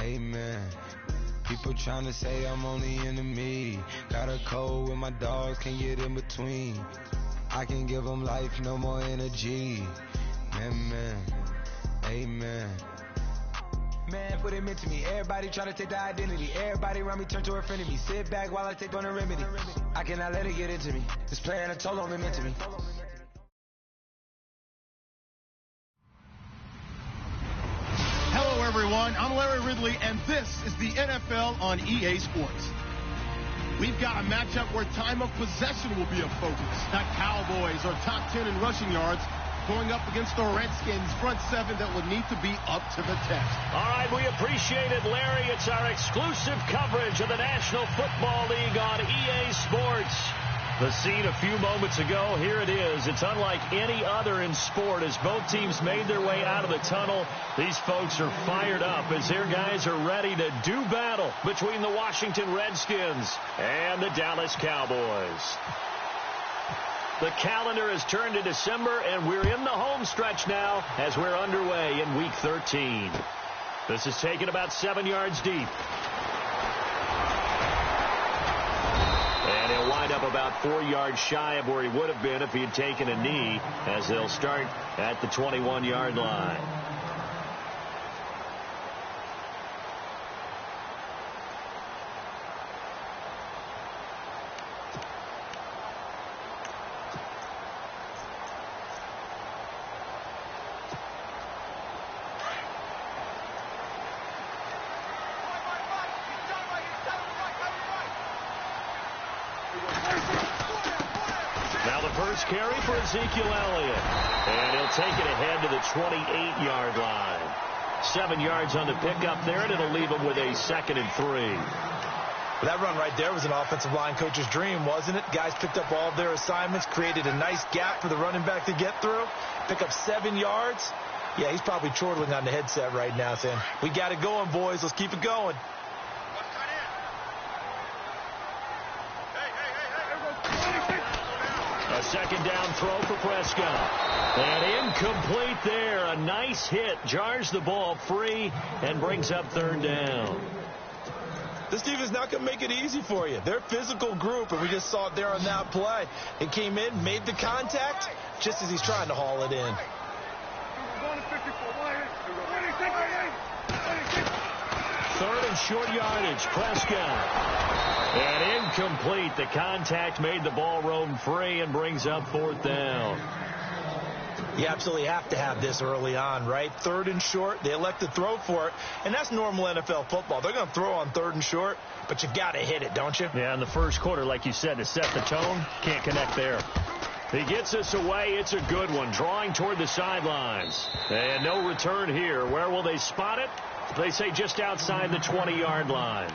Amen. People trying to say I'm on the enemy. Got a cold with my dogs, can't get in between. I can give them life, no more energy. Amen. Amen. Man, what it meant to me. Everybody trying to take the identity. Everybody around me turn to a friend of me. Sit back while I take on the remedy. I cannot let it get into me. This playing a toll on me meant to me. Hello, everyone. I'm Larry Ridley, and this is the NFL on EA Sports. We've got a matchup where time of possession will be a focus. The Cowboys are top 10 in rushing yards, going up against the Redskins front seven that would need to be up to the test. All right, we appreciate it, Larry. It's our exclusive coverage of the National Football League on EA Sports. The scene a few moments ago, here it is. It's unlike any other in sport as both teams made their way out of the tunnel. These folks are fired up as their guys are ready to do battle between the Washington Redskins and the Dallas Cowboys. The calendar has turned to December, and we're in the home stretch now as we're underway in Week 13. This is taken about 7 yards deep. And he'll wind up about 4 yards shy of where he would have been if he had taken a knee, as they'll start at the 21-yard line. Now the first carry for Ezekiel Elliott. And he'll take it ahead to the 28-yard line. 7 yards on the pickup there, and it'll leave him with a 2nd and 3. Well, that run right there was an offensive line coach's dream, wasn't it? Guys picked up all of their assignments, created a nice gap for the running back to get through, pick up 7 yards. Yeah, he's probably chortling on the headset right now saying, we got it going, boys. Let's keep it going. A 2nd down throw for Prescott. And incomplete there. A nice hit. Jars the ball free and brings up 3rd down. This defense is not going to make it easy for you. They're a physical group, and we just saw it there on that play. It came in, made the contact, just as he's trying to haul it in. 3rd and short yardage. Prescott. And incomplete. The contact made the ball roam free and brings up 4th down. You absolutely have to have this early on, right? 3rd and short. They elect to throw for it, and that's normal NFL football. They're going to throw on 3rd and short, but you've got to hit it, don't you? Yeah, in the first quarter, like you said, to set the tone, can't connect there. He gets us away. It's a good one, drawing toward the sidelines. And no return here. Where will they spot it? They say just outside the 20-yard line.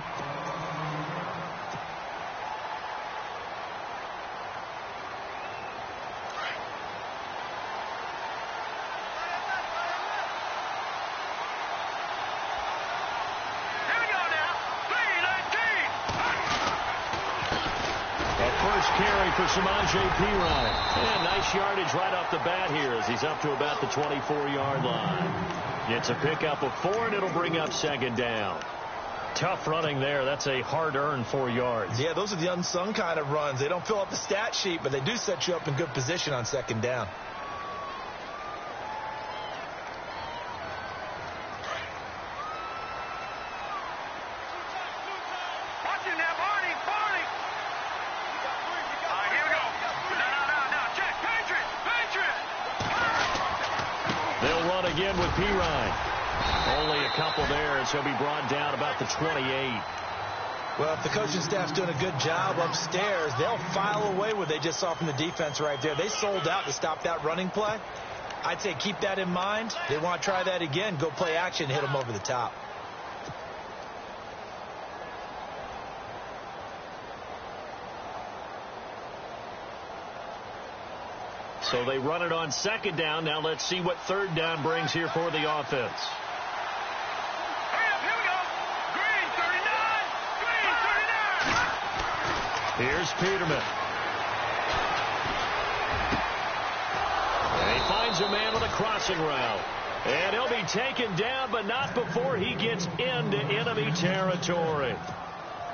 Carry for Samaje Perine. And nice yardage right off the bat here as he's up to about the 24-yard line. It's a pickup of 4, and it'll bring up 2nd down. Tough running there. That's a hard-earned 4 yards. Yeah, those are the unsung kind of runs. They don't fill up the stat sheet, but they do set you up in good position on 2nd down. Again with Perine. Only a couple there, and so he'll be brought down about the 28. Well, if the coaching staff's doing a good job upstairs, they'll file away what they just saw from the defense right there. They sold out to stop that running play. I'd say keep that in mind. They want to try that again, go play action, hit them over the top. So they run it on 2nd down. Now let's see what 3rd down brings here for the offense. Hurry up, here we go. Green, 39. Green, 39. Here's Peterman. And he finds a man on the crossing route. And he'll be taken down, but not before he gets into enemy territory.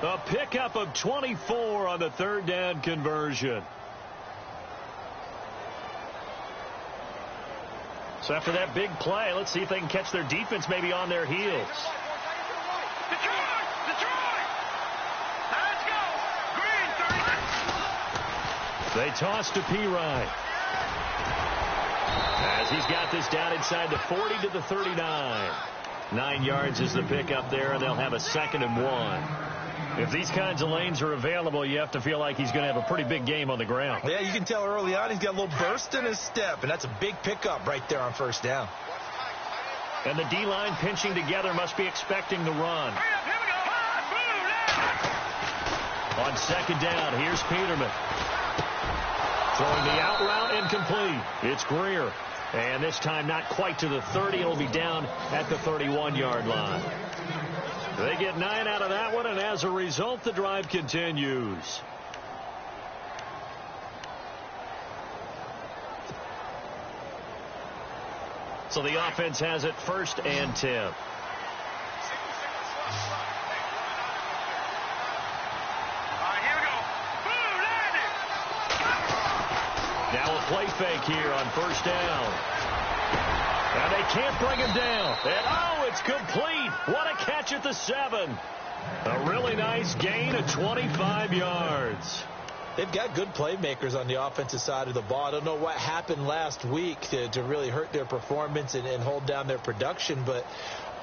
A pickup of 24 on the third down conversion. So after that big play, let's see if they can catch their defense maybe on their heels. They toss to Pirine. As he's got this down inside the 40 to the 39. 9 yards is the pickup there, and they'll have a 2nd and 1. If these kinds of lanes are available, you have to feel like he's going to have a pretty big game on the ground. Yeah, you can tell early on he's got a little burst in his step, and that's a big pickup right there on first down. And the D-line pinching together must be expecting the run. On 2nd down, here's Peterman. Throwing the out route incomplete. It's Greer. And this time not quite to the 30. It'll be down at the 31-yard line. They get 9 out of that one, and as a result, the drive continues. So the offense has it 1st and 10. Now a play fake here on 1st down. And they can't bring him down. And oh, it's complete. What a catch at the 7. A really nice gain of 25 yards. They've got good playmakers on the offensive side of the ball. I don't know what happened last week to really hurt their performance and hold down their production, but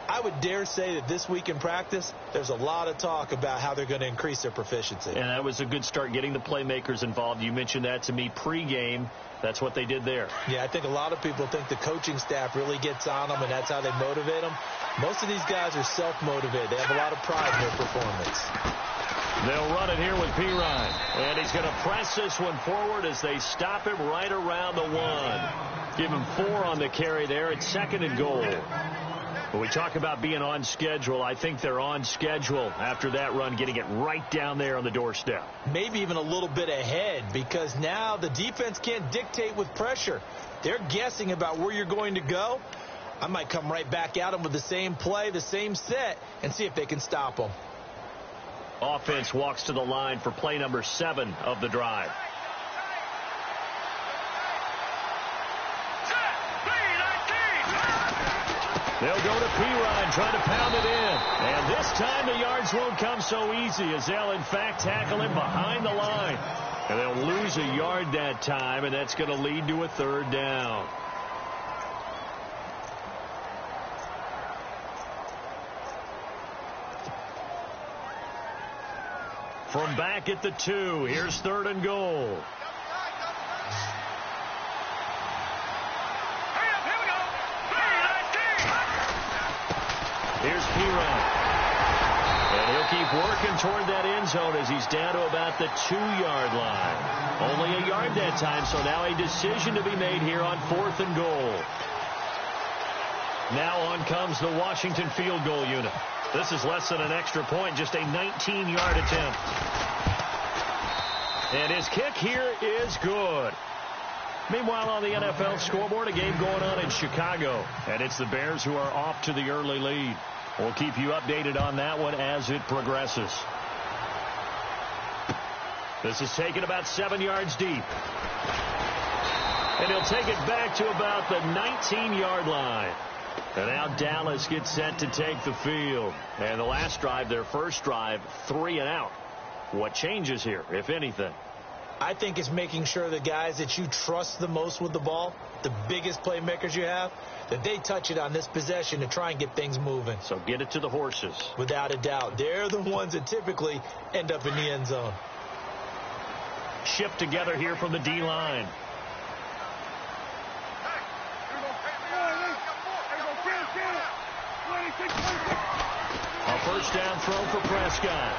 I would dare say that this week in practice, there's a lot of talk about how they're going to increase their proficiency. And that was a good start, getting the playmakers involved. You mentioned that to me pregame. That's what they did there. Yeah, I think a lot of people think the coaching staff really gets on them, and that's how they motivate them. Most of these guys are self-motivated. They have a lot of pride in their performance. They'll run it here with Pirine. And he's going to press this one forward as they stop him right around the 1. Give him 4 on the carry there. It's 2nd and goal. When we talk about being on schedule, I think they're on schedule after that run, getting it right down there on the doorstep. Maybe even a little bit ahead, because now the defense can't dictate with pressure. They're guessing about where you're going to go. I might come right back at them with the same play, the same set, and see if they can stop them. Offense walks to the line for play number 7 of the drive. They'll go to Pirine, trying to pound it in. And this time the yards won't come so easy, as they'll, in fact, tackle him behind the line. And they'll lose a yard that time, and that's going to lead to a 3rd down. From back at the 2, here's 3rd and goal. Here's Pirine. And he'll keep working toward that end zone as he's down to about the 2-yard line. Only a yard that time, so now a decision to be made here on 4th and goal. Now on comes the Washington field goal unit. This is less than an extra point, just a 19-yard attempt. And his kick here is good. Meanwhile, on the NFL scoreboard, a game going on in Chicago. And it's the Bears who are off to the early lead. We'll keep you updated on that one as it progresses. This is taken about 7 yards deep. And he'll take it back to about the 19-yard line. And now Dallas gets set to take the field. And the last drive, their first drive, 3 and out. What changes here, if anything? I think it's making sure the guys that you trust the most with the ball, the biggest playmakers you have, that they touch it on this possession to try and get things moving. So get it to the horses. Without a doubt. They're the ones that typically end up in the end zone. Shipped together here from the D-line. A first down throw for Prescott.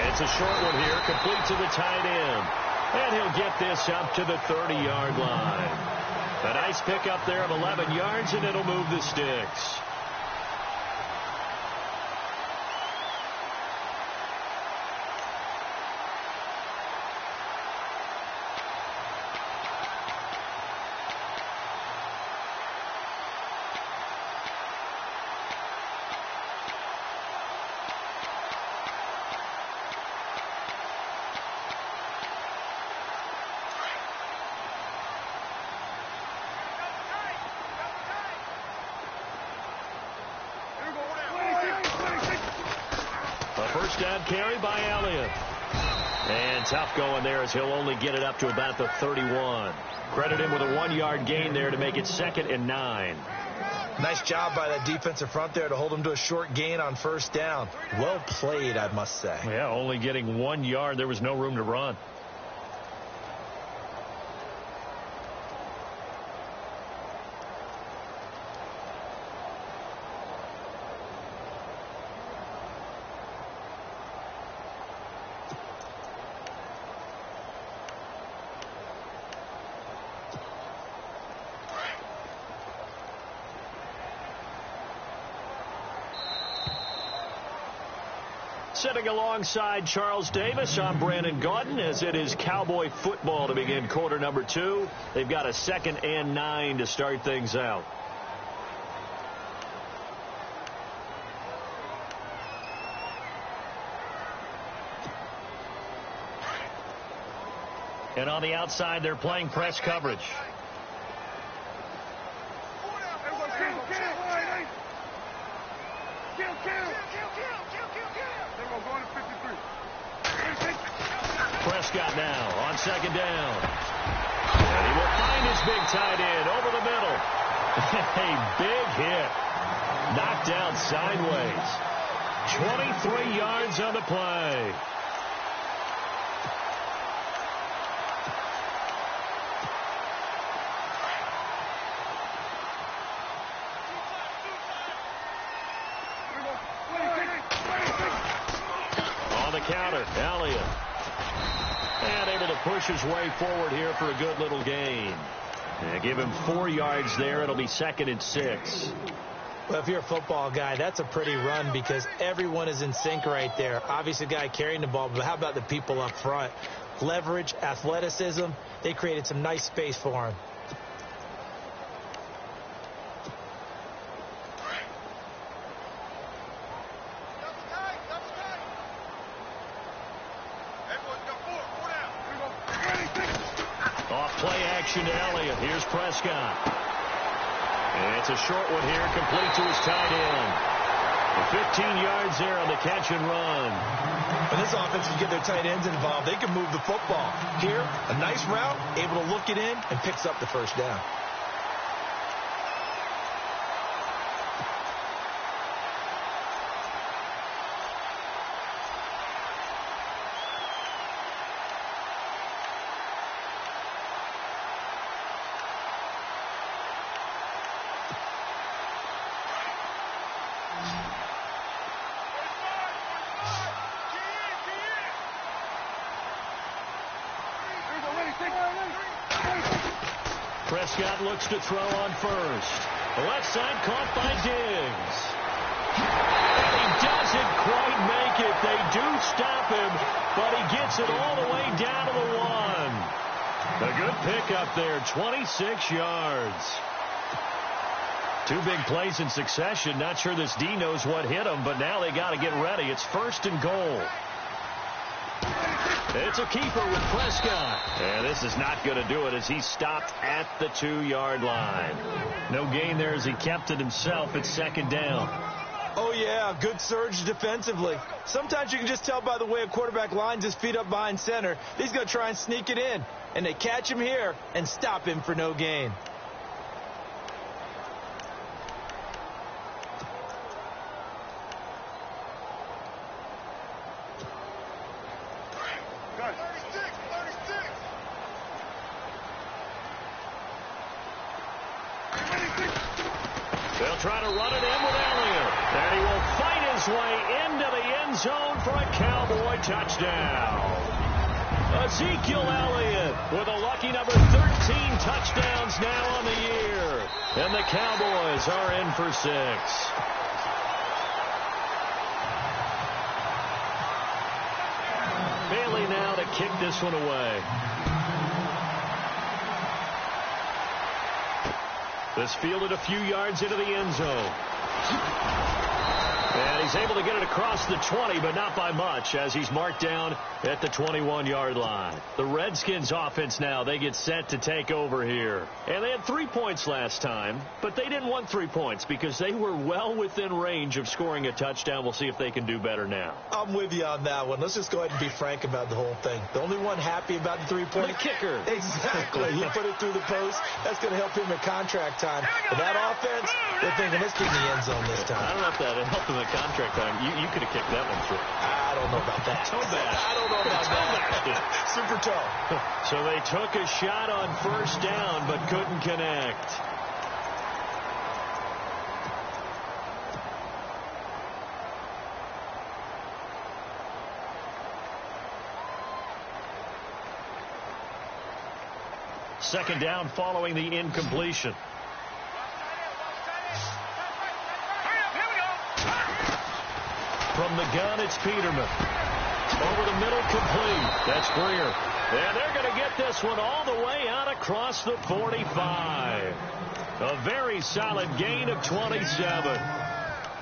It's a short one here, complete to the tight end. And he'll get this up to the 30-yard line. A nice pickup there of 11 yards, and it'll move the sticks. First down carry by Elliott. And tough going there as he'll only get it up to about the 31. Credit him with a 1-yard gain there to make it 2nd and 9. Nice job by that defensive front there to hold him to a short gain on first down. Well played, I must say. Yeah, only getting 1 yard. There was no room to run. Sitting alongside Charles Davis, I'm Brandon Gaudin, as it is Cowboy football to begin quarter number 2. They've got a 2nd and 9 to start things out. And on the outside, they're playing press coverage. Prescott now on 2nd down. And he will find his big tight end over the middle. A big hit. Knocked out sideways. 23 yards on the play. On the counter, Elliott. And able to push his way forward here for a good little gain. And give him 4 yards there. It'll be 2nd and 6. Well, if you're a football guy, that's a pretty run because everyone is in sync right there. Obviously, the guy carrying the ball, but how about the people up front? Leverage, athleticism. They created some nice space for him. Play action to Elliott. Here's Prescott. And it's a short one here, complete to his tight end. 15 yards there on the catch and run. When this offense can get their tight ends involved, they can move the football. Here, a nice route, able to look it in, and picks up the first down. Prescott looks to throw on first. The left side caught by Diggs. And he doesn't quite make it. They do stop him, but he gets it all the way down to the 1. A good pickup there, 26 yards. 2 big plays in succession. Not sure this D knows what hit him, but now they got to get ready. It's 1st and goal. It's a keeper with Prescott. And this is not going to do it as he stopped at the 2-yard line. No gain there as he kept it himself at 2nd down. Oh, yeah, good surge defensively. Sometimes you can just tell by the way a quarterback lines his feet up behind center. He's going to try and sneak it in. And they catch him here and stop him for no gain. They'll try to run it in with Elliott. And he will fight his way into the end zone for a Cowboy touchdown. Ezekiel Elliott with a lucky number 13 touchdowns now on the year. And the Cowboys are in for 6. Bailey now to kick this one away. This fielded a few yards into the end zone. And he's able to get it across the 20, but not by much, as he's marked down at the 21-yard line. The Redskins offense now, they get set to take over here. And they had 3 points last time, but they didn't want 3 points because they were well within range of scoring a touchdown. We'll see if they can do better now. I'm with you on that one. Let's just go ahead and be frank about the whole thing. The only one happy about the 3-point. The kicker. Exactly. He put it through the post. That's going to help him at contract time. But that offense, they're thinking, let's get in the end zone this time. I don't know if that helped him at contract time. You could have kicked that one through. I don't know about that. Toe bash. I don't know about that. Super toe. So they took a shot on first down, but couldn't connect. Second down following the incompletion. From the gun, it's Peterman. Over the middle, complete. That's Greer. And they're going to get this one all the way out across the 45. A very solid gain of 27.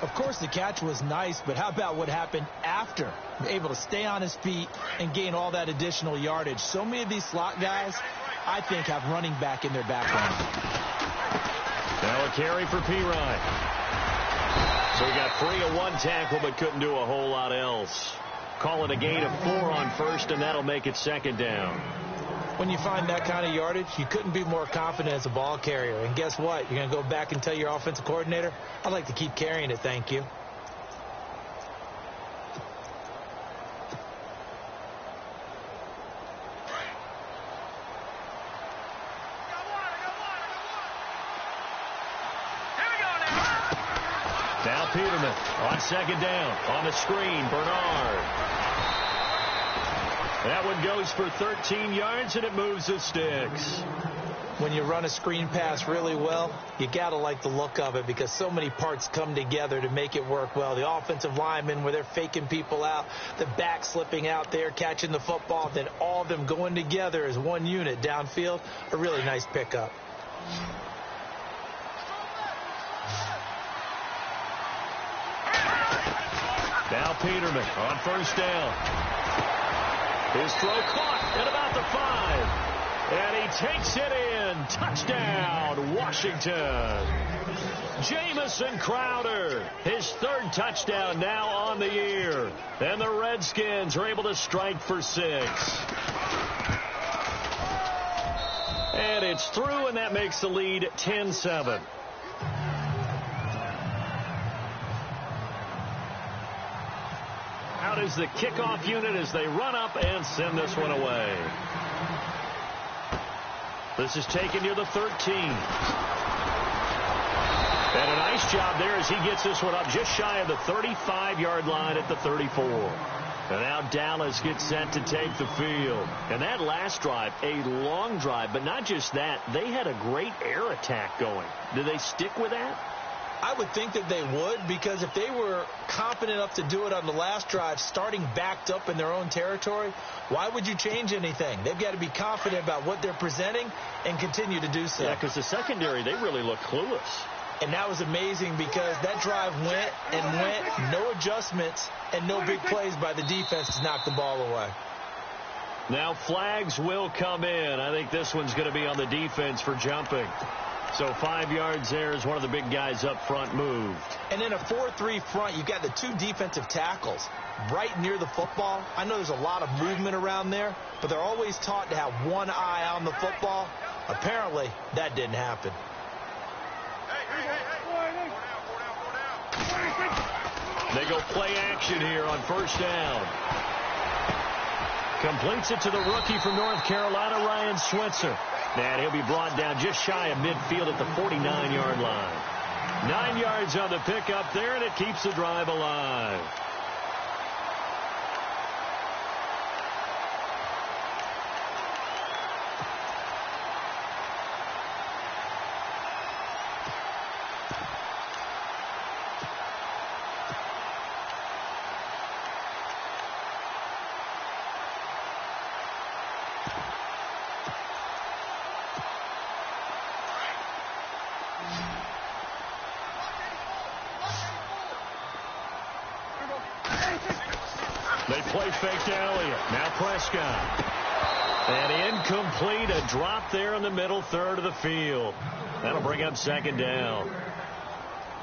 Of course, the catch was nice, but how about what happened after? Able to stay on his feet and gain all that additional yardage. So many of these slot guys, I think, have running back in their background. Now a carry for Pirine. So he got free of one tackle, but couldn't do a whole lot else. Call it a gain of 4 on first, and that'll make it second down. When you find that kind of yardage, you couldn't be more confident as a ball carrier. And guess what? You're going to go back and tell your offensive coordinator, I'd like to keep carrying it, thank you. Now Peterman on second down. On the screen, Bernard. That one goes for 13 yards, and it moves the sticks. When you run a screen pass really well, you got to like the look of it because so many parts come together to make it work well. The offensive linemen, where they're faking people out, the back slipping out there, catching the football, then all of them going together as one unit downfield, a really nice pickup. Now Peterman on first down. His throw caught at about the 5. And he takes it in. Touchdown, Washington. Jamison Crowder, his 3rd touchdown now on the year. And the Redskins are able to strike for 6. And it's through, and that makes the lead 10-7. Out is the kickoff unit as they run up and send this one away. This is taken near the 13. And a nice job there as he gets this one up just shy of the 35-yard line at the 34. And now Dallas gets set to take the field. And that last drive, a long drive, but not just that. They had a great air attack going. Do they stick with that? I would think that they would, because if they were confident enough to do it on the last drive, starting backed up in their own territory, why would you change anything? They've got to be confident about what they're presenting and continue to do so. Yeah, because the secondary, they really look clueless. And that was amazing because that drive went and went, no adjustments and no big plays by the defense to knock the ball away. Now flags will come in. I think this one's going to be on the defense for jumping. So 5 yards there as one of the big guys up front moved. And in a 4-3 front, you've got the 2 defensive tackles right near the football. I know there's a lot of movement around there, but they're always taught to have one eye on the football. Apparently, that didn't happen. They go play action here on first down. Completes it to the rookie from North Carolina, Ryan Switzer. And he'll be brought down just shy of midfield at the 49-yard line. 9 yards on the pickup there, and it keeps the drive alive. They play fake to Elliott. Now Prescott. And incomplete. A drop there in the middle third of the field. That'll bring up second down.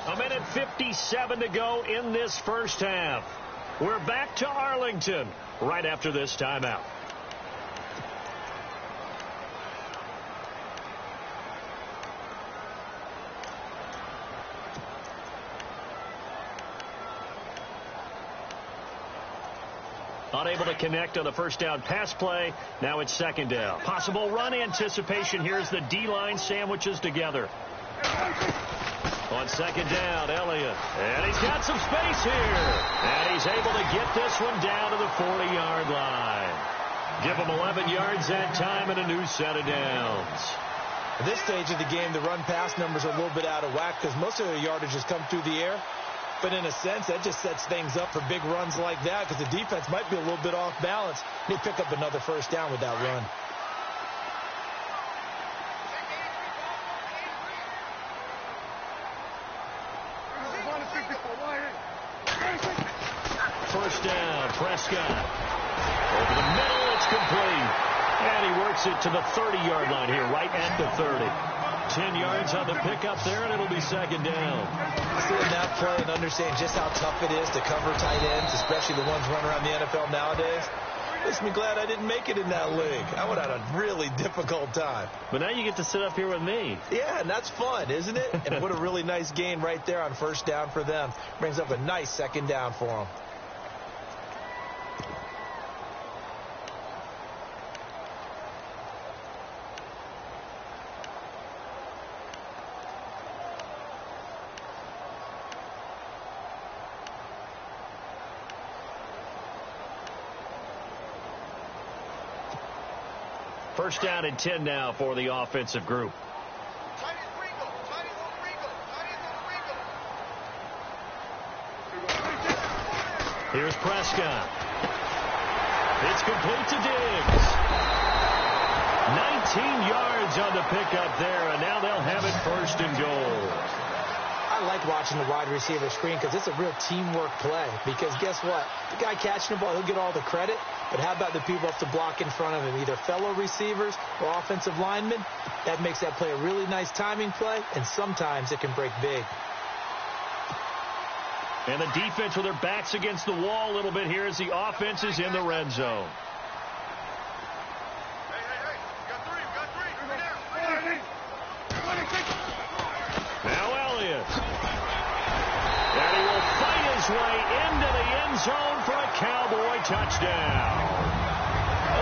1:57 to go in this first half. We're back to Arlington right after this timeout. Unable to connect on the first down pass play. Now it's second down. Possible run anticipation. Here's the D-line sandwiches together. On second down, Elliott. And he's got some space here. And he's able to get this one down to the 40-yard line. Give him 11 yards that time and a new set of downs. At this stage of the game, the run-pass numbers are a little bit out of whack because most of their yardage has come through the air. But in a sense, that just sets things up for big runs like that because the defense might be a little bit off balance. They pick up another first down with that run. First down, Prescott. Over the middle, it's complete. And he works it to the 30-yard line here, right at the 30. 10 yards on the pickup there, and it'll be second down. Seeing that play and understanding just how tough it is to cover tight ends, especially the ones running around the NFL nowadays, makes me glad I didn't make it in that league. I would have had a really difficult time. But now you get to sit up here with me. Yeah, and that's fun, isn't it? And what a really nice gain right there on first down for them. Brings up a nice second down for them. First down and 10 now for the offensive group. Here's Prescott. It's complete to Diggs. 19 yards on the pickup there, and now they'll have it first and goal. I like watching the wide receiver screen because it's a real teamwork play. Because guess what? The guy catching the ball, he'll get all the credit. But how about the people up to block in front of him, either fellow receivers or offensive linemen? That makes that play a really nice timing play, and sometimes it can break big. And the defense with their backs against the wall a little bit here as the offense is in the red zone. Now Elliott. And he will fight his way into the end zone for a Cowboy touchdown.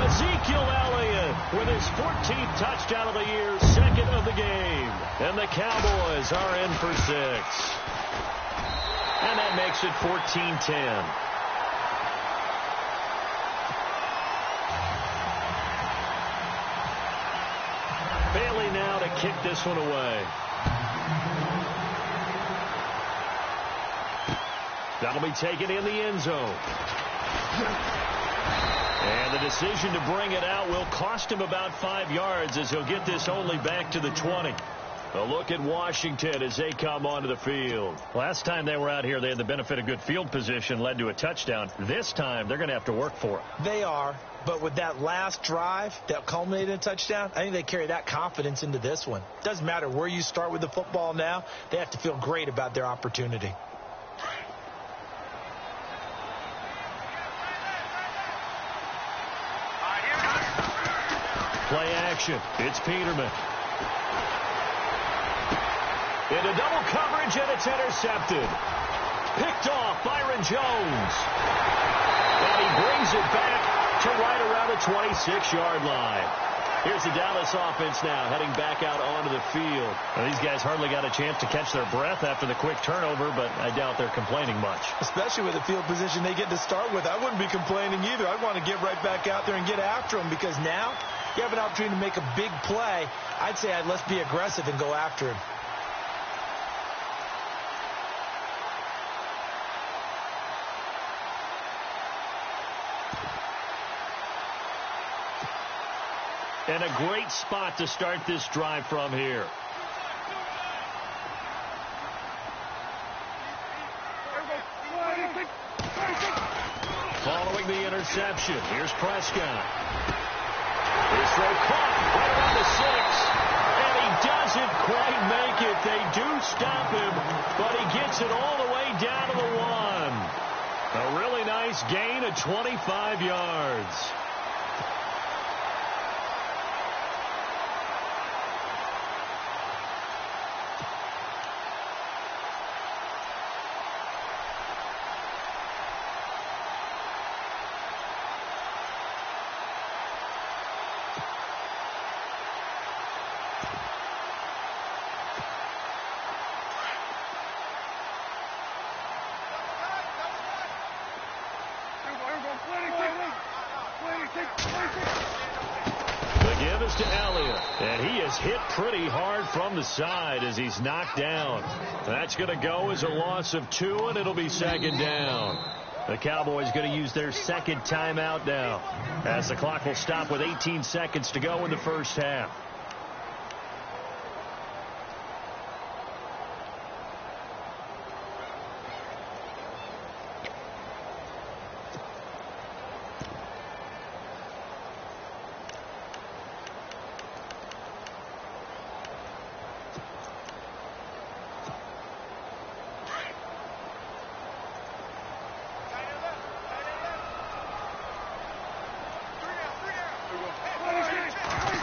Ezekiel Elliott with his 14th touchdown of the year, second of the game. And the Cowboys are in for 6. And that makes it 14-10. Bailey now to kick this one away. That'll be taken in the end zone. And the decision to bring it out will cost him about 5 yards as he'll get this only back to the 20. A look at Washington as they come onto the field. Last time they were out here, they had the benefit of good field position, led to a touchdown. This time, they're going to have to work for it. They are, but with that last drive that culminated in a touchdown, I think they carry that confidence into this one. Doesn't matter where you start with the football now, they have to feel great about their opportunity. Play action. It's Peterman. Into double coverage, and it's intercepted. Picked off Byron Jones. And he brings it back to right around the 26-yard line. Here's the Dallas offense now heading back out onto the field. Now, these guys hardly got a chance to catch their breath after the quick turnover, but I doubt they're complaining much. Especially with the field position they get to start with. I wouldn't be complaining either. I'd want to get right back out there and get after them because now you have an opportunity to make a big play. I'd say let's be aggressive and go after him. And a great spot to start this drive from here. following the interception. Here's Prescott. His throw caught right around the 6. And he doesn't quite make it. They do stop him, but he gets it all the way down to the 1. A really nice gain of 25 yards. The give is to Elliott, and he is hit pretty hard from the side as he's knocked down. That's going to go as a loss of 2, and it'll be second down. The Cowboys going to use their second timeout now, as the clock will stop with 18 seconds to go in the first half.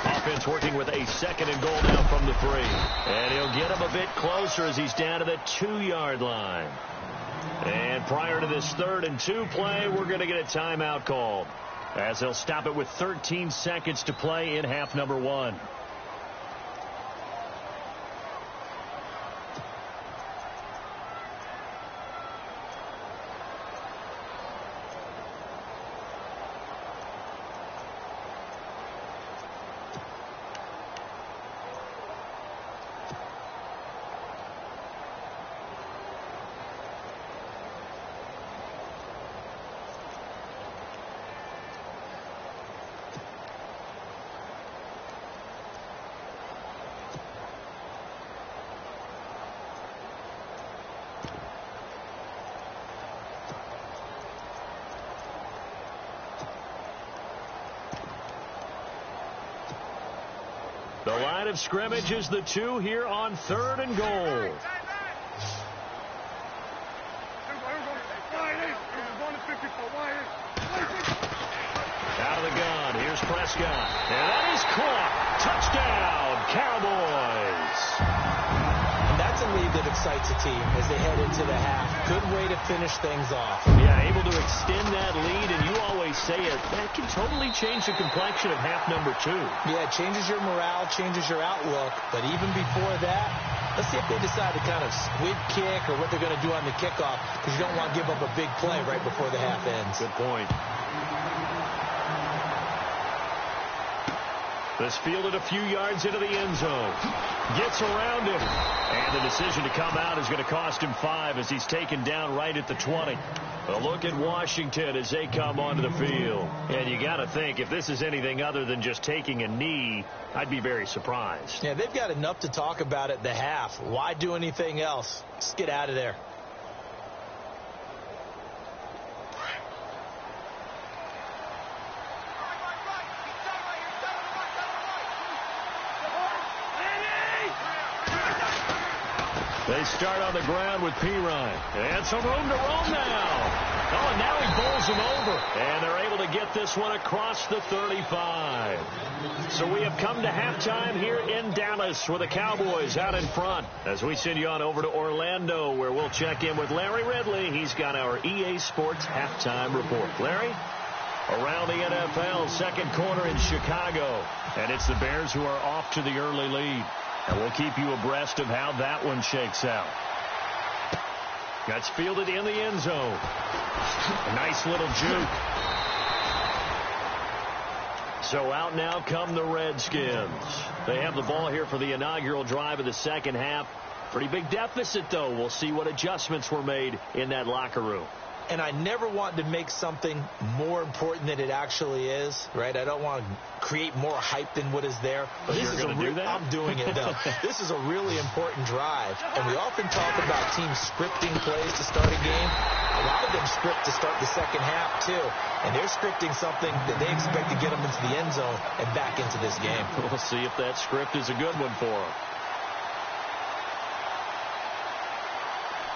Offense working with a second and goal now from the 3. And he'll get him a bit closer as he's down to the 2-yard line. And prior to this 3rd and 2 play, we're going to get a timeout called, as they'll stop it with 13 seconds to play in half number 1. The line of scrimmage is the 2 here on 3rd and goal. Out of the gun, here's Prescott. And that is caught. Touchdown, Cowboys. And that's a lead that excites a team as they head into the half. Good way to finish things off. Yeah, able to extend that lead, and you always say it, that can totally change the complexion of half number 2. Yeah, it changes your morale, changes your outlook. But even before that, let's see if they decide to kind of squib kick or what they're going to do on the kickoff, because you don't want to give up a big play right before the half ends. Good point. This fielded a few yards into the end zone. Gets around him. And the decision to come out is going to cost him 5 as he's taken down right at the 20. A look at Washington as they come onto the field. And you got to think, if this is anything other than just taking a knee, I'd be very surprised. Yeah, they've got enough to talk about at the half. Why do anything else? Just get out of there. They start on the ground with Pirine. And some room to roam now. Oh, and now he bowls him over. And they're able to get this one across the 35. So we have come to halftime here in Dallas with the Cowboys out in front. As we send you on over to Orlando, where we'll check in with Larry Ridley. He's got our EA Sports halftime report. Larry? Around the NFL, second quarter in Chicago. And it's the Bears who are off to the early lead. And we'll keep you abreast of how that one shakes out. That's fielded in the end zone. A nice little juke. So out now come the Redskins. They have the ball here for the inaugural drive of the second half. Pretty big deficit, though. We'll see what adjustments were made in that locker room. and I never want to make something more important than it actually is, right? I don't want to create more hype than what is there. But this you're is going to do that? I'm doing it, though. This is a really important drive, and we often talk about teams scripting plays to start a game. A lot of them script to start the second half, too, and they're scripting something that they expect to get them into the end zone and back into this game. We'll see if that script is a good one for them.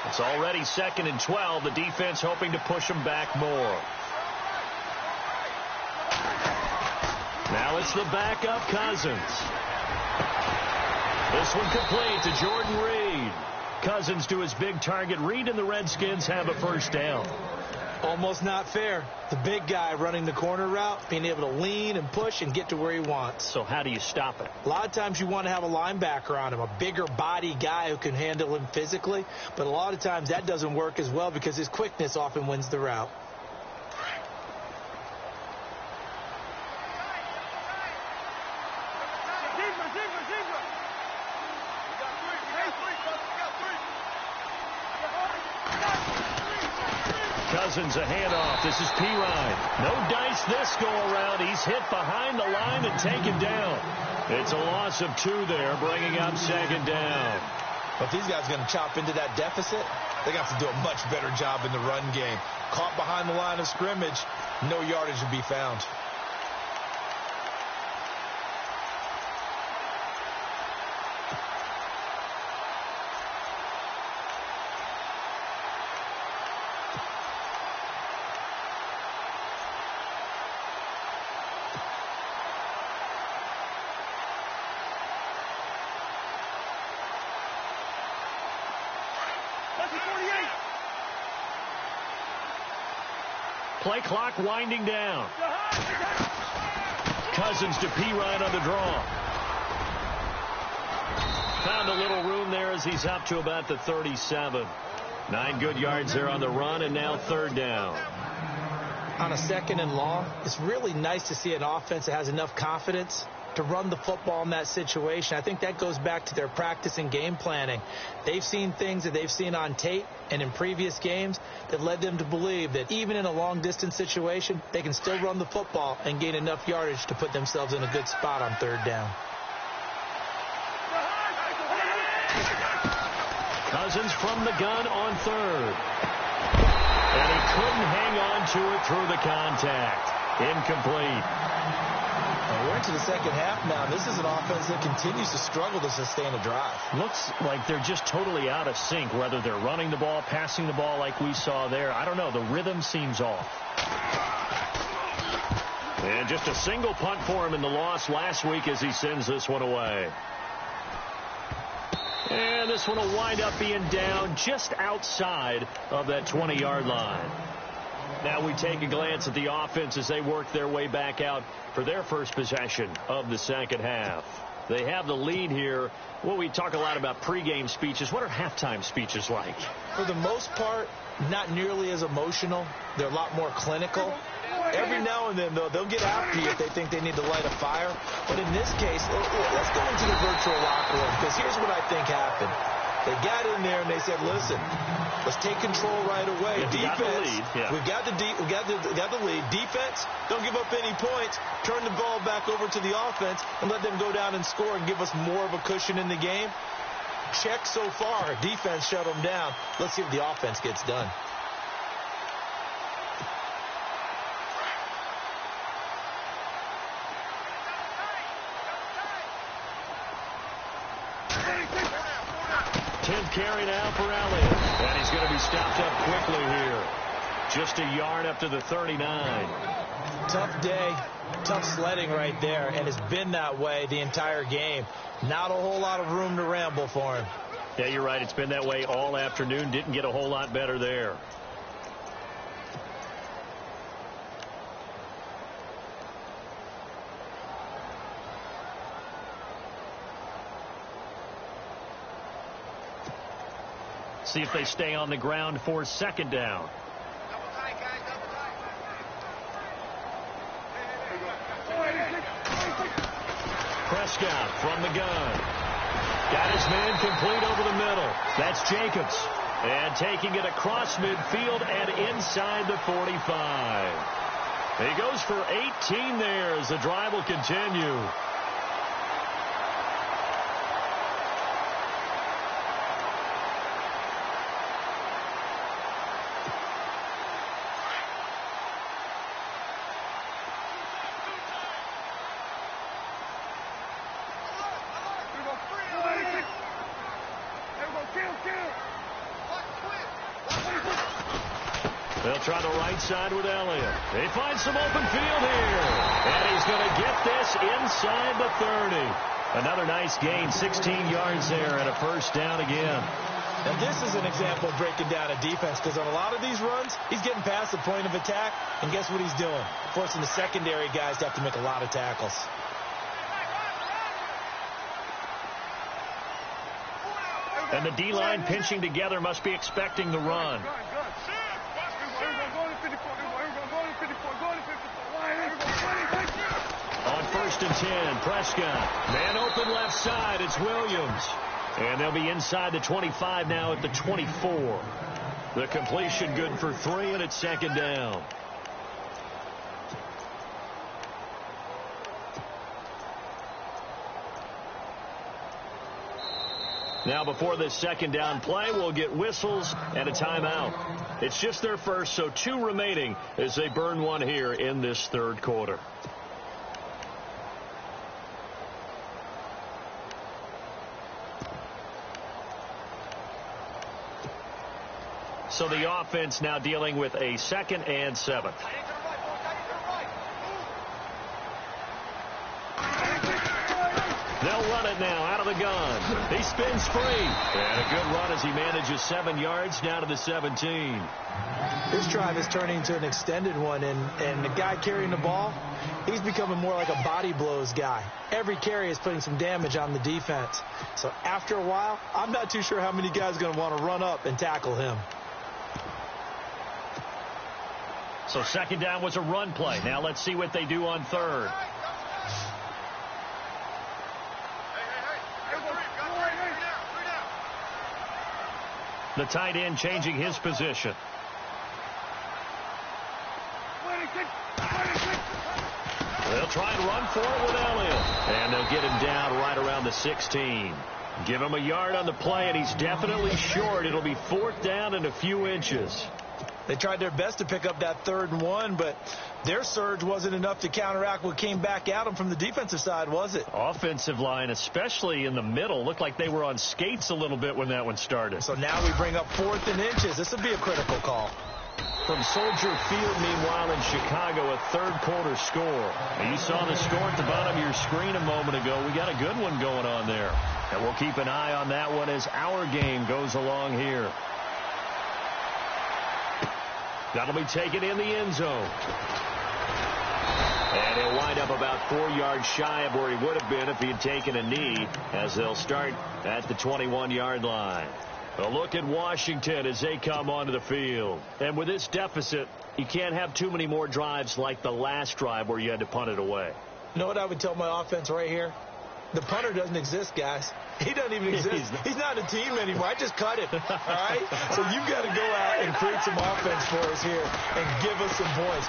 It's already 2nd and 12. The defense hoping to push them back more. Now it's the backup Cousins. This one complete to Jordan Reed. Cousins to his big target. Reed and the Redskins have a first down. Almost not fair. The big guy running the corner route, being able to lean and push and get to where he wants. So how do you stop it? A lot of times you want to have a linebacker on him, a bigger body guy who can handle him physically. But a lot of times that doesn't work as well because his quickness often wins the route. Cousins a handoff. This is Pirine. No dice this go around. He's hit behind the line and taken down. It's a loss of 2 there, bringing up 2nd down. But these guys are going to chop into that deficit. They got to do a much better job in the run game. Caught behind the line of scrimmage, no yardage to be found. Play clock winding down. Cousins to Pirine on the draw. Found a little room there as he's up to about the 37. 9 good yards there on the run, and now 3rd down. On a 2nd and long, it's really nice to see an offense that has enough confidence to run the football in that situation. I think that goes back to their practice and game planning. They've seen things that they've seen on tape and in previous games that led them to believe that even in a long-distance situation, they can still run the football and gain enough yardage to put themselves in a good spot on 3rd down. Cousins from the gun on 3rd. And he couldn't hang on to it through the contact. Incomplete. We're into the second half now. This is an offense that continues to struggle to sustain a drive. Looks like they're just totally out of sync, whether they're running the ball, passing the ball like we saw there. I don't know. The rhythm seems off. And just a single punt for him in the loss last week as he sends this one away. And this one will wind up being down just outside of that 20-yard line. Now we take a glance at the offense as they work their way back out for their first possession of the second half. They have the lead here. Well, we talk a lot about pregame speeches. What are halftime speeches like? For the most part, not nearly as emotional. They're a lot more clinical. Every now and then, though, they'll get after you if they think they need to light a fire. But in this case, let's go into the virtual locker room, because here's what I think happened. They got in there and they said, listen, let's take control right away. Yeah, defense, we've got the lead. Defense, don't give up any points. Turn the ball back over to the offense and let them go down and score and give us more of a cushion in the game. Check so far. Defense shut them down. Let's see what the offense gets done. Carry now for Elliott. And he's going to be stopped up quickly here. Just a yard up to the 39. Tough day, tough sledding right there, and it's been that way the entire game. Not a whole lot of room to ramble for him. Yeah, you're right. It's been that way all afternoon. Didn't get a whole lot better there. See if they stay on the ground for 2nd down. Prescott from the gun. Got his man complete over the middle. That's Jacobs. And taking it across midfield and inside the 45. He goes for 18 there as the drive will continue. They'll try the right side with Elliott. They find some open field here. And he's going to get this inside the 30. Another nice gain, 16 yards there and a first down again. And this is an example of breaking down a defense, because on a lot of these runs, he's getting past the point of attack, and guess what he's doing? Forcing the secondary guys to have to make a lot of tackles. And the D-line pinching together must be expecting the run. On 1st and 10, Prescott. Man open left side, it's Williams. And they'll be inside the 25 now at the 24. The completion good for 3, and it's 2nd down. Now before this 2nd down play, we'll get whistles and a timeout. It's just their first, so 2 remaining as they burn one here in this 3rd quarter. So the offense now dealing with a 2nd and 7. They'll run it now out of the gun. He spins free. And a good run as he manages 7 yards down to the 17. This drive is turning into an extended one, and the guy carrying the ball, he's becoming more like a body blows guy. Every carry is putting some damage on the defense. So after a while, I'm not too sure how many guys are going to want to run up and tackle him. So 2nd down was a run play. Now let's see what they do on 3rd. The tight end changing his position. They'll try and run for it with Elliott. And they'll get him down right around the 16. Give him a yard on the play, and he's definitely short. It'll be 4th down and a few inches. They tried their best to pick up that 3rd and 1, but their surge wasn't enough to counteract what came back at them from the defensive side, was it? Offensive line, especially in the middle, looked like they were on skates a little bit when that one started. So now we bring up 4th and inches. This will be a critical call. From Soldier Field, meanwhile, in Chicago, a 3rd quarter score. And you saw the score at the bottom of your screen a moment ago. We got a good one going on there. And we'll keep an eye on that one as our game goes along here. That'll be taken in the end zone. And he'll wind up about 4 yards shy of where he would have been if he had taken a knee, as they'll start at the 21-yard line. A look at Washington as they come onto the field. And with this deficit, you can't have too many more drives like the last drive where you had to punt it away. You know what I would tell my offense right here? The punter doesn't exist, guys. He doesn't even exist. He's not a team anymore. I just cut him. All right? So you've got to go out and create some offense for us here and give us some points.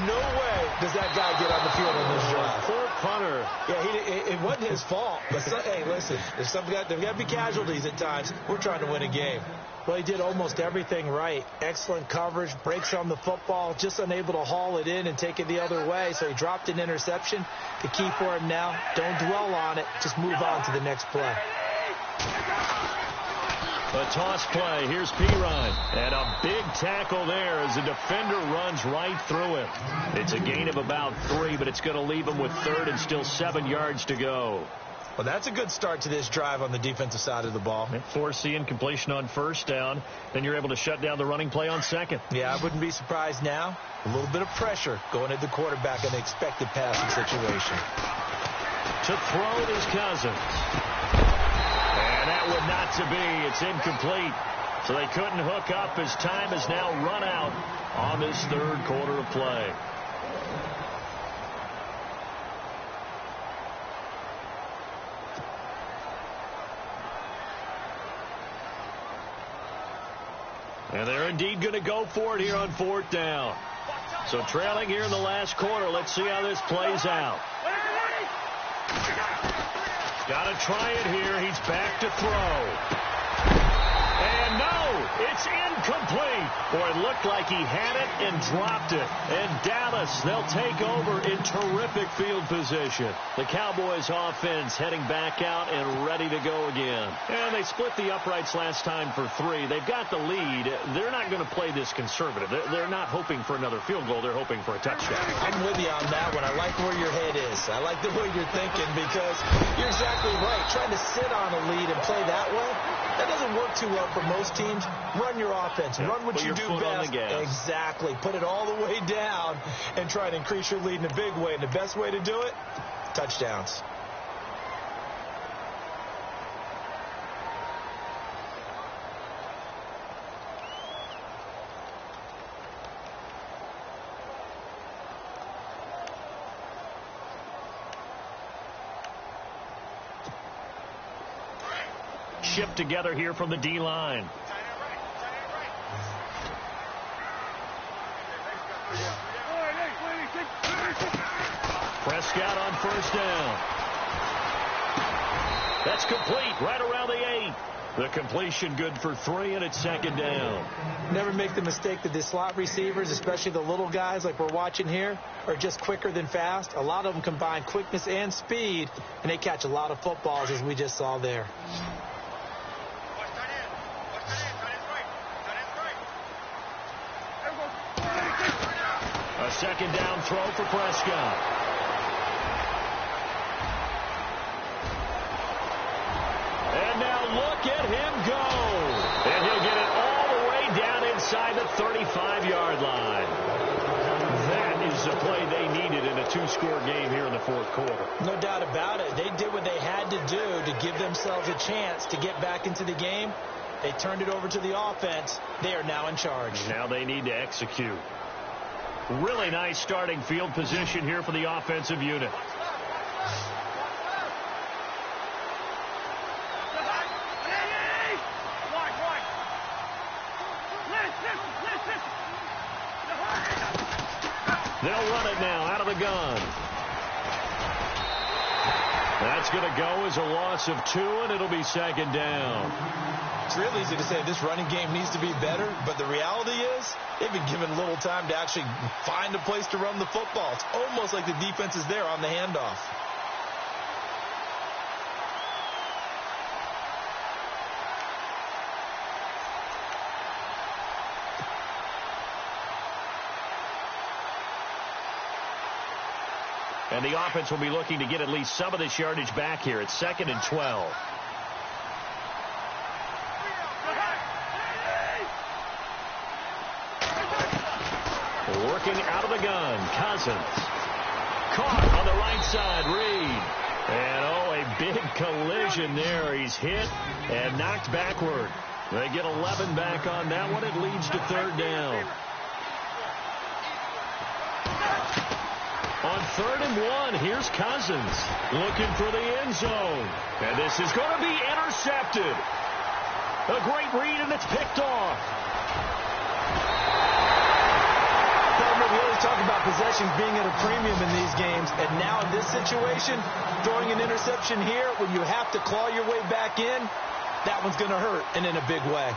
No way does that guy get on the field on this drive. Poor punter. Yeah, it wasn't his fault. But hey, listen, there's got to be casualties at times. We're trying to win a game. Well, he did almost everything right. Excellent coverage, breaks on the football, just unable to haul it in and take it the other way. So he dropped an interception. The key for him now, don't dwell on it. Just move on to the next play. A toss play. Here's Pirine. And a big tackle there as the defender runs right through him. It's a gain of about 3, but it's going to leave him with 3rd and still 7 yards to go. Well, that's a good start to this drive on the defensive side of the ball. Force incompletion on 1st down. Then you're able to shut down the running play on 2nd. Yeah, I wouldn't be surprised now. A little bit of pressure going at the quarterback in the expected passing situation. To throw it is Cousins. And that would not to be. It's incomplete. So they couldn't hook up as time has now run out on this 3rd quarter of play. And they're indeed going to go for it here on 4th down. So trailing here in the last quarter. Let's see how this plays out. Got to try it here. He's back to throw. And no, it's incomplete. Boy, it looked like he had it and dropped it. And Dallas, they'll take over in terrific field position. The Cowboys offense heading back out and ready to go again. And they split the uprights last time for 3. They've got the lead. They're not going to play this conservative. They're not hoping for another field goal. They're hoping for a touchdown. I'm with you on that one. I like where your head is. I like the way you're thinking because you're exactly right. Trying to sit on a lead and play that way, that doesn't work too well for most teams. Run your offense. Yeah, run what you do best. Exactly. Put it all the way down and try to increase your lead in a big way. And the best way to do it, touchdowns. Shipped together here from the D-line. Prescott on 1st down. That's complete right around the 8. The completion good for 3, and it's 2nd down. Never make the mistake that the slot receivers, especially the little guys like we're watching here, are just quicker than fast. A lot of them combine quickness and speed, and they catch a lot of footballs, as we just saw there. A 2nd down throw for Prescott. And now look at him go. And he'll get it all the way down inside the 35-yard line. That is the play they needed in a 2-score game here in the 4th quarter. No doubt about it. They did what they had to do to give themselves a chance to get back into the game. They turned it over to the offense. They are now in charge. Now they need to execute. Really nice starting field position here for the offensive unit. They'll run it now out of the gun. That's going to go as a loss of 2, and it'll be 2nd down. It's real easy to say this running game needs to be better, but the reality is they've been given little time to actually find a place to run the football. It's almost like the defense is there on the handoff. And the offense will be looking to get at least some of this yardage back here. It's 2nd and 12. Working out of the gun, Cousins. Caught on the right side, Reed. And, oh, a big collision there. He's hit and knocked backward. They get 11 back on that one. It leads to 3rd down. On 3rd and 1, here's Cousins looking for the end zone. And this is going to be intercepted. A great read, and it's picked off. We always talk about possessions being at a premium in these games, and now in this situation, throwing an interception here when you have to claw your way back in, that one's going to hurt, and in a big way.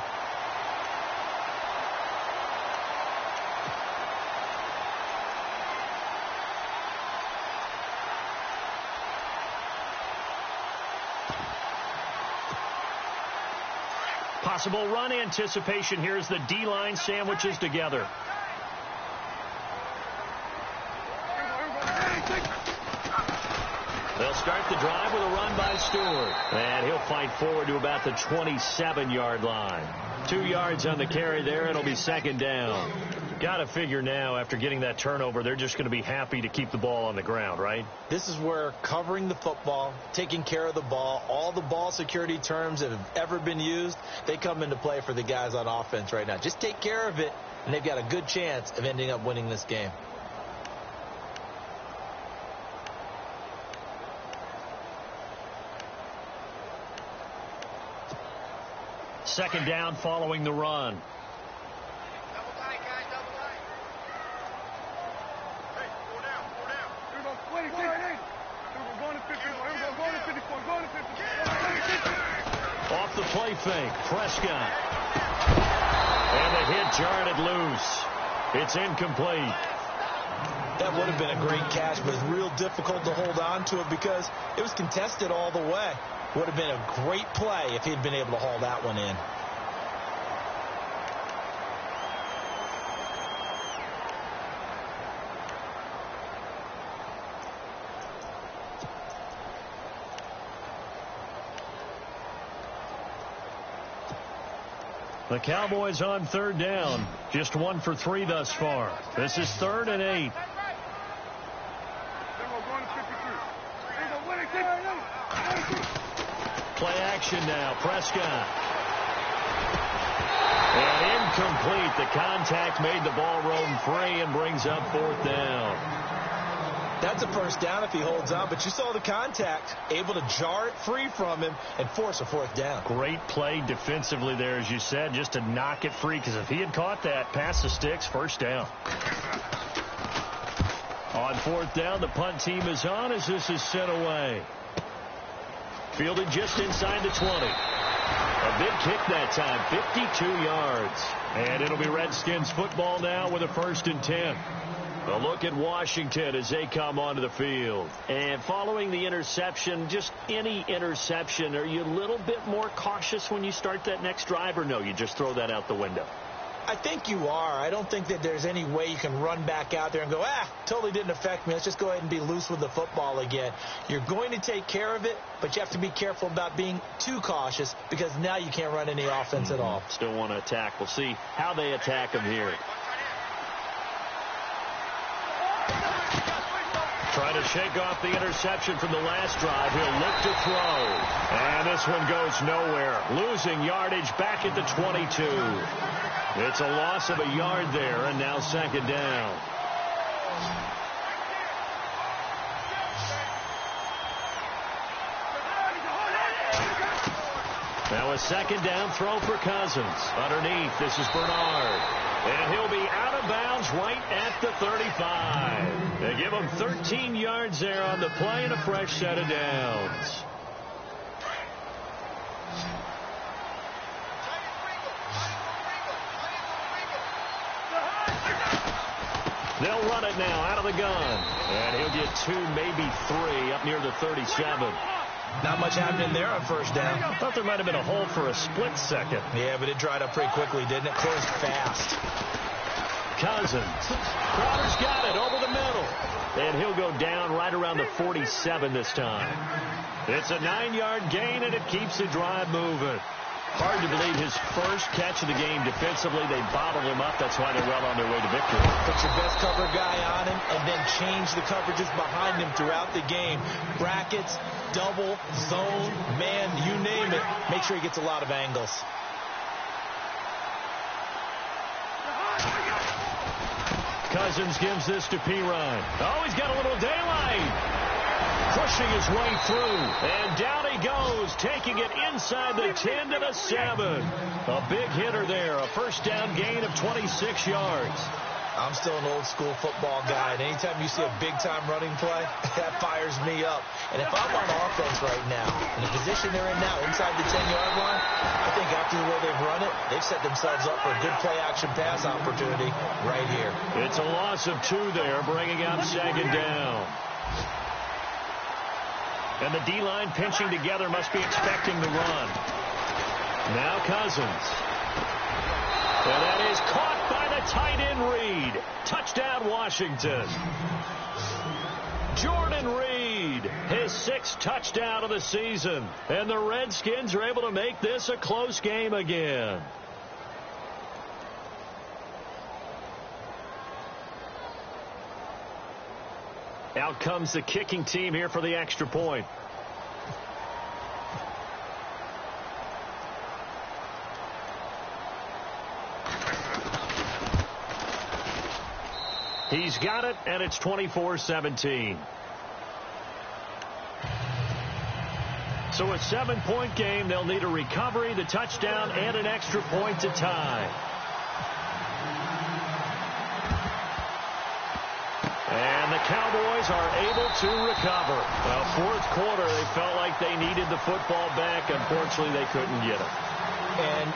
Possible run anticipation here as the D-line sandwiches together. They'll start the drive with a run by Stewart. And he'll fight forward to about the 27-yard line. 2 yards on the carry there. It'll be 2nd down. Got to figure now, after getting that turnover, they're just going to be happy to keep the ball on the ground, right? This is where covering the football, taking care of the ball, all the ball security terms that have ever been used, they come into play for the guys on offense right now. Just take care of it, and they've got a good chance of ending up winning this game. Second down following the run. play fake. Prescott. And the hit jarred loose. It's incomplete. That would have been a great catch, but it's real difficult to hold on to it because it was contested all the way. Would have been a great play if he had been able to haul that one in. The Cowboys on third down. Just 1 for 3 thus far. This is 3rd and 8. Play action now. Prescott. And incomplete. The contact made the ball roam free and brings up 4th down. That's a first down if he holds on, but you saw the contact, able to jar it free from him and force a 4th down. Great play defensively there, as you said, just to knock it free, because if he had caught that, past the sticks, first down. On 4th down, the punt team is on as this is sent away. Fielded just inside the 20. A big kick that time, 52 yards. And it'll be Redskins football now with a 1st and 10. A look at Washington as they come onto the field. And following the interception, just any interception, are you a little bit more cautious when you start that next drive, or no, you just throw that out the window? I think you are. I don't think that there's any way you can run back out there and go, totally didn't affect me. Let's just go ahead and be loose with the football again. You're going to take care of it, but you have to be careful about being too cautious because now you can't run any offense at all. Still want to attack. We'll see how they attack them here. Trying to shake off the interception from the last drive. He'll look to throw. And this one goes nowhere. Losing yardage back at the 22. It's a loss of a yard there, and now 2nd down. Now a 2nd down throw for Cousins. Underneath, this is Bernard. And he'll be out of bounds right at the 35. They give him 13 yards there on the play and a fresh set of downs. They'll run it now out of the gun. And he'll get 2, maybe 3 up near the 37. Not much happening there on 1st down. I thought there might have been a hole for a split second. Yeah, but it dried up pretty quickly, didn't it? Closed fast. Cousins. Crowder's got it over the middle. And he'll go down right around the 47 this time. It's a 9-yard gain, and it keeps the drive moving. Hard to believe his first catch of the game defensively. They bottled him up. That's why they're well on their way to victory. Put your best cover guy on him and then change the coverages behind him throughout the game. Brackets, double, zone, man, you name it. Make sure he gets a lot of angles. Cousins gives this to Pirine. Oh, he's got a little daylight. Pushing his way through, and down he goes, taking it inside the 10 to the 7. A big hitter there, a 1st down gain of 26 yards. I'm still an old-school football guy, and anytime you see a big-time running play, that fires me up. And if I'm on offense right now, in the position they're in now, inside the 10-yard line, I think after the way they've run it, they've set themselves up for a good play-action pass opportunity right here. It's a loss of 2 there, bringing up 2nd down. And the D-line pinching together, must be expecting the run. Now Cousins. And that is caught by the tight end Reed. Touchdown Washington. Jordan Reed, his 6th touchdown of the season. And the Redskins are able to make this a close game again. Out comes the kicking team here for the extra point. He's got it, and it's 24-17. So a 7-point game. They'll need a recovery, the touchdown, and an extra point to tie. And the the Cowboys are able to recover. Well, fourth quarter, they felt like they needed the football back. Unfortunately, they couldn't get it. And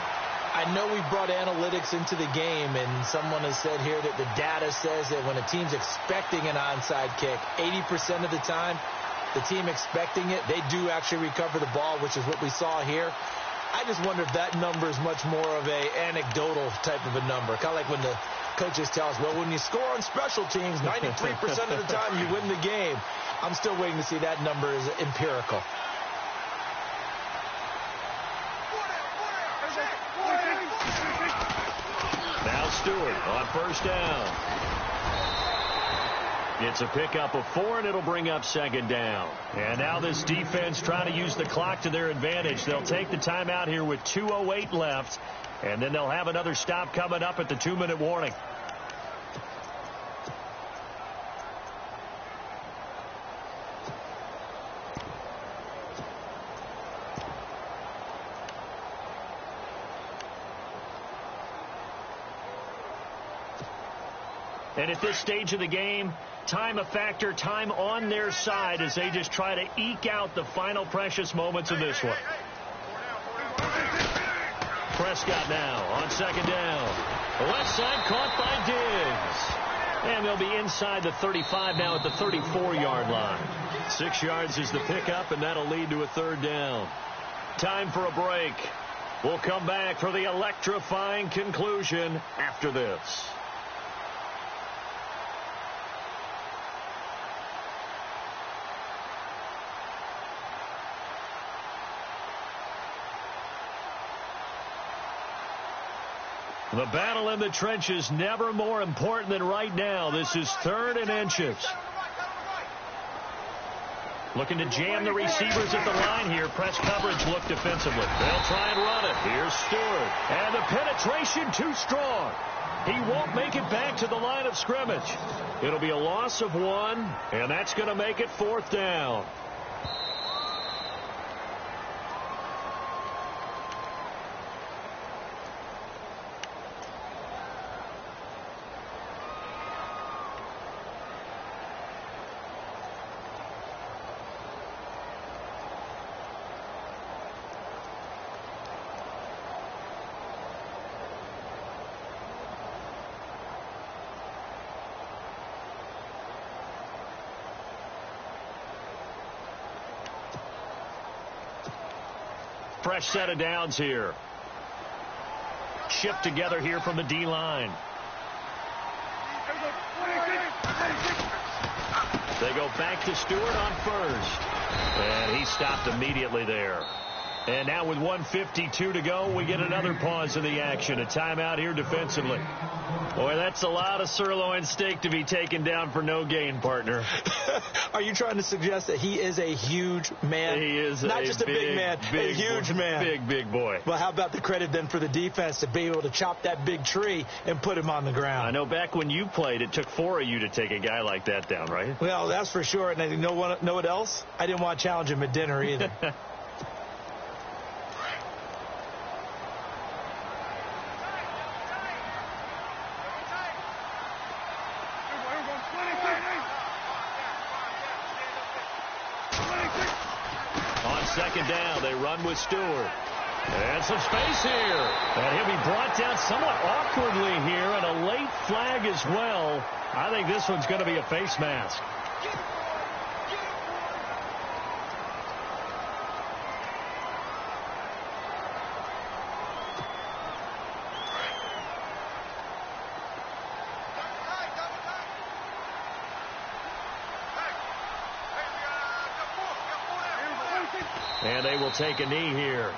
I know we brought analytics into the game, and someone has said here that the data says that when a team's expecting an onside kick, 80% of the time, the team expecting it, they do actually recover the ball, which is what we saw here. I just wonder if that number is much more of a anecdotal type of a number. Kind of like when the coaches tell us, well, when you score on special teams, 93% of the time you win the game. I'm still waiting to see that number is empirical. Now Stewart on first down. It's a pickup of 4, and it'll bring up second down. And now this defense trying to use the clock to their advantage. They'll take the timeout here with 2:08 left, and then they'll have another stop coming up at the 2-minute warning. And at this stage of the game, time a factor, time on their side as they just try to eke out the final precious moments of this one. Prescott now on second down. The left side caught by Diggs. And they'll be inside the 35 now at the 34-yard line. 6 yards is the pickup, and that'll lead to a third down. Time for a break. We'll come back for the electrifying conclusion after this. The battle in the trenches never more important than right now. This is 3rd and inches. Looking to jam the receivers at the line here. Press coverage look defensively. They'll try and run it. Here's Stewart. And the penetration too strong. He won't make it back to the line of scrimmage. It'll be a loss of 1, and that's going to make it 4th down. Fresh set of downs here. Shift together here from the D-line. They go back to Stewart on first. And he stopped immediately there. And now with 1:52 to go, we get another pause in the action. A timeout here defensively. Boy, that's a lot of sirloin steak to be taken down for no gain, partner. Are you trying to suggest that he is a huge man? He is not just a big man, a huge man. Big boy. Well, how about the credit then for the defense to be able to chop that big tree and put him on the ground? I know back when you played, it took 4 of you to take a guy like that down, right? Well, that's for sure. And you know what else? I didn't want to challenge him at dinner either. Second down, they run with Stewart. And some space here. And he'll be brought down somewhat awkwardly here, and a late flag as well. I think this one's going to be a face mask. And they will take a knee here.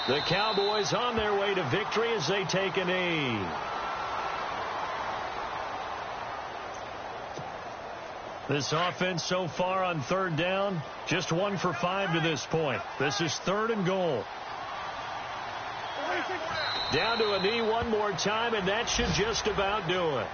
The Cowboys on their way to victory as they take a knee. This offense so far on 3rd down, just 1 for 5 to this point. This is 3rd and goal. Down to a knee one more time, and that should just about do it.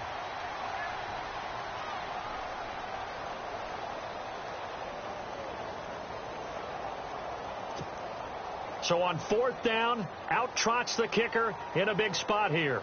So on 4th down, out trots the kicker in a big spot here.